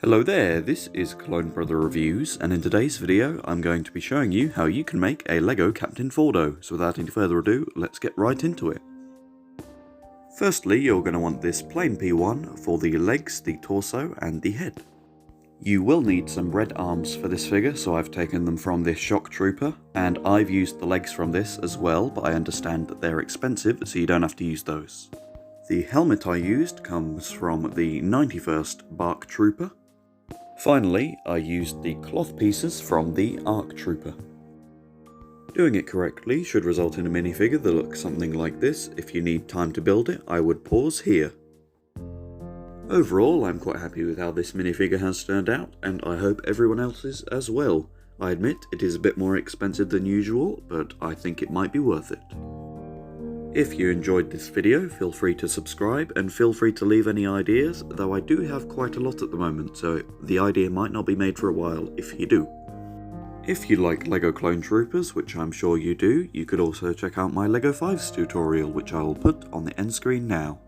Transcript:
Hello there, this is Clone Brother Reviews, and in today's video I'm going to be showing you how you can make a LEGO Captain Fordo. So without any further ado, let's get right into it. Firstly, you're going to want this plain P1 for the legs, the torso and the head. You will need some red arms for this figure, so I've taken them from this Shock Trooper, and I've used the legs from this as well, but I understand that they're expensive, so you don't have to use those. The helmet I used comes from the 91st Bark Trooper. Finally, I used the cloth pieces from the Arc Trooper. Doing it correctly should result in a minifigure that looks something like this. If you need time to build it, I would pause here. Overall, I'm quite happy with how this minifigure has turned out, and I hope everyone else is as well. I admit it is a bit more expensive than usual, but I think it might be worth it. If you enjoyed this video, feel free to subscribe and feel free to leave any ideas, though I do have quite a lot at the moment, so the idea might not be made for a while if you do. If you like LEGO Clone Troopers, which I'm sure you do, you could also check out my LEGO 5s tutorial, which I will put on the end screen now.